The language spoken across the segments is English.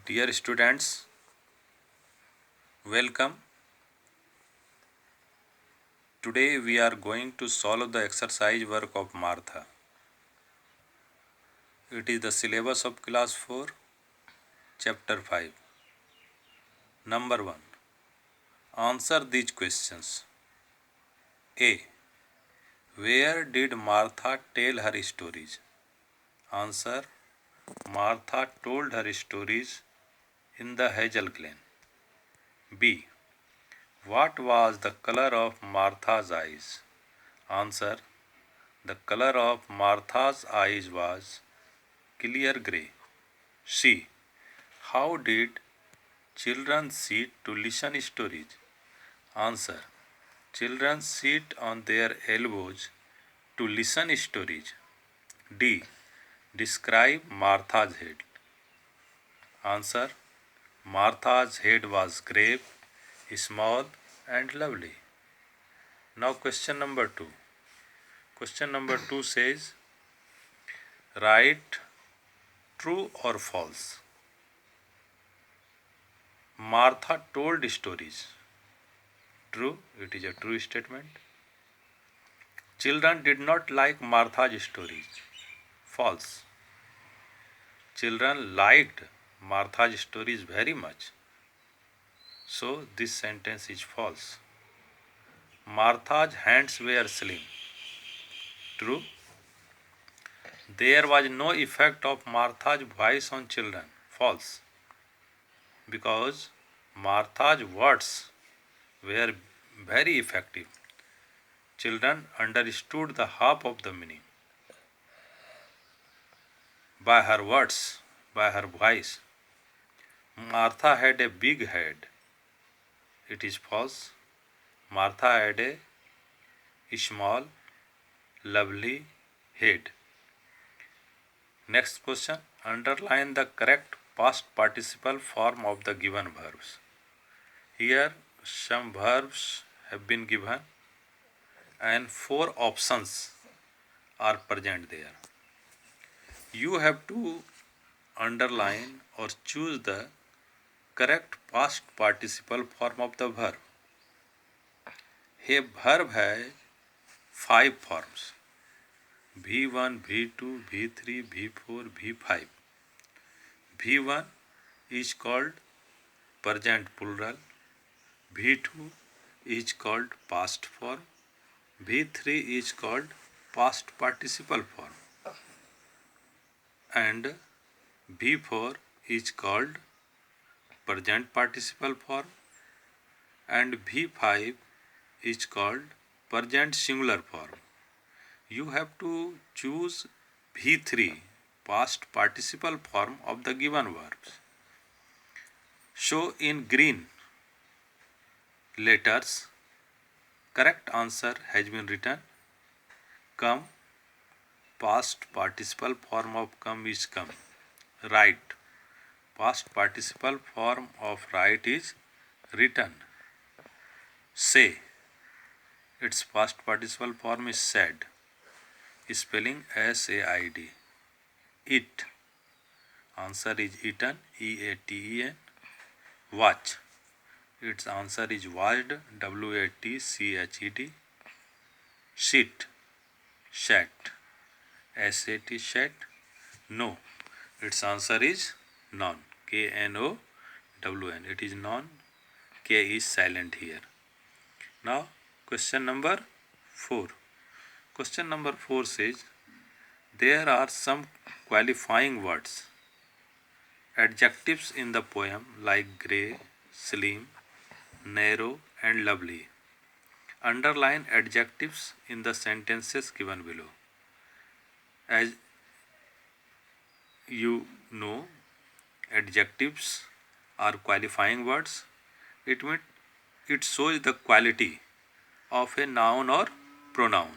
Dear students, welcome. Today we are going to solve the exercise work of Martha. It is the syllabus of class 4, chapter 5. Number 1. Answer these questions. A. Where did Martha tell her stories? Answer. Martha told her stories in the Hazel Glen. B. What was the color of Martha's eyes? Answer. The color of Martha's eyes was clear grey. C. How did children sit to listen stories? Answer. Children sit on their elbows to listen stories. D. Describe Martha's head. Answer. Martha's head was grave, small and lovely. Now question number 2. Question number 2 says, write true or false. Martha told stories. True, it is a true statement. Children did not like Martha's stories. False. Children liked Martha's stories very much. So this sentence is false. Martha's hands were slim. True. There was no effect of Martha's voice on children. False. Because Martha's words were very effective. Children understood the half of the meaning. By her words, by her voice. Martha had a big head. It is false. Martha had a small, lovely head. Next question. Underline the correct past participle form of the given verbs. Here some verbs have been given and 4 options are present there. You have to underline or choose the correct past participle form of the verb. A verb has 5 forms. V1, V2, V3, V4, V5. V1 is called present plural. V2 is called past form. V3 is called past participle form. And V4 is called present participle form. And V5 is called present singular form. You have to choose V3, past participle form of the given verbs. So in green letters, correct answer has been written. Come, past participle form of come is come. Write, past participle form of write is written. Say, its past participle form is said. Spelling S-A-I-D. Eat. Answer is eaten. E-A-T-E-N. Watch. Its answer is watched. W-A-T-C-H-E-D. Sit. Sat. S-A-T. Sat. No. Its answer is none. K-N-O-W-N. It is none. K is silent here. Now question number 4. Question number 4 says, there are some qualifying words, adjectives in the poem like grey, slim, narrow and lovely. Underline adjectives in the sentences given below. As you know, adjectives are qualifying words. It means it shows the quality of a noun or pronoun.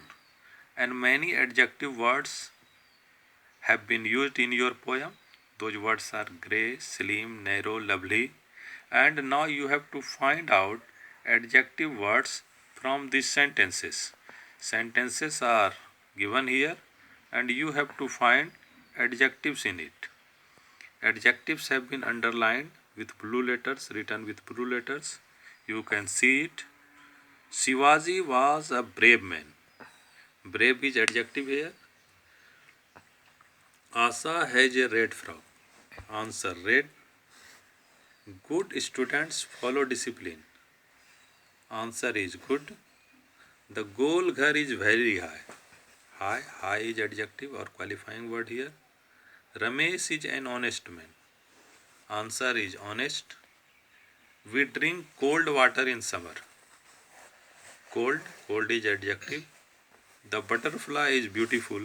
And many adjective words have been used in your poem. Those words are grey, slim, narrow, lovely. And now you have to find out adjective words from these sentences. Sentences are given here and you have to find adjectives in it. Adjectives have been underlined with blue letters, written with blue letters. You can see it. Shivaji was a brave man. Brave is adjective here. Asa has a red frock. Answer red. Good students follow discipline. Answer is good. The goal ghar is very high. High is adjective or qualifying word here. Ramesh is an honest man. Answer is honest. We drink cold water in summer. Cold is adjective. The butterfly is beautiful.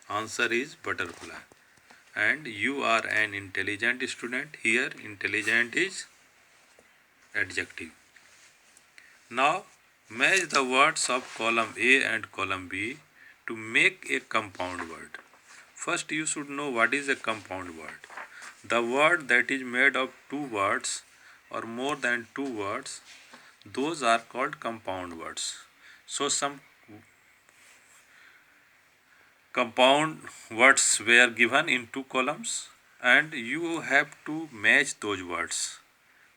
Answer is butterfly. And you are an intelligent student. Here intelligent is adjective. Now match the words of column A and column B to make a compound word. First you should know what is a compound word. The word that is made of two words or more than two words, those are called compound words. So some compound words were given in two columns and you have to match those words.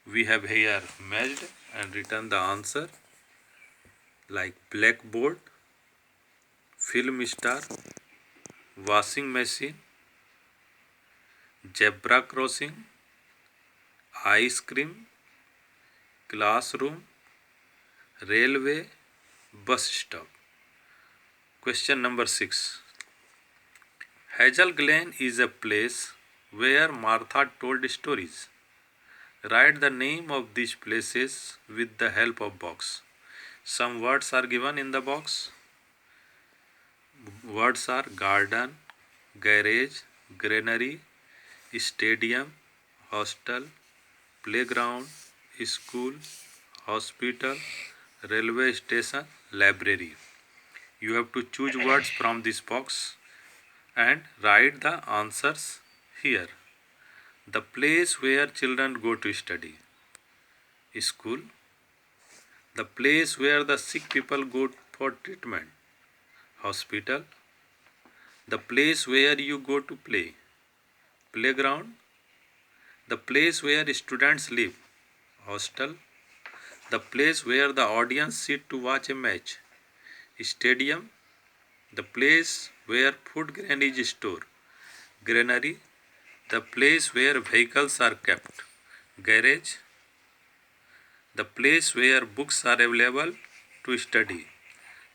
We have here matched and written the answer like blackboard, film star, washing machine, zebra crossing, ice cream, classroom, railway, bus stop. Question number 6. Hazel Glen is a place where Martha told stories. Write the name of these places with the help of box. Some words are given in the box. Words are garden, garage, granary, stadium, hostel, playground, school, hospital, railway station, library. You have to choose words from this box and write the answers here. The place where children go to study. School. The place where the sick people go for treatment. Hospital. The place where you go to play. Playground. The place where students live. Hostel. The place where the audience sit to watch a match. Stadium. The place where food grain is stored. Granary. The place where vehicles are kept. Garage. The place where books are available to study.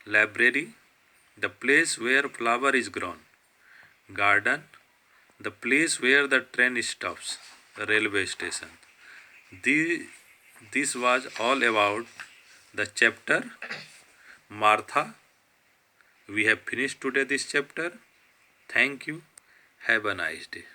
Library. The place where flower is grown. Garden. The place where the train stops. Railway station. This was all about the chapter Martha. We have finished today this chapter. Thank you. Have a nice day.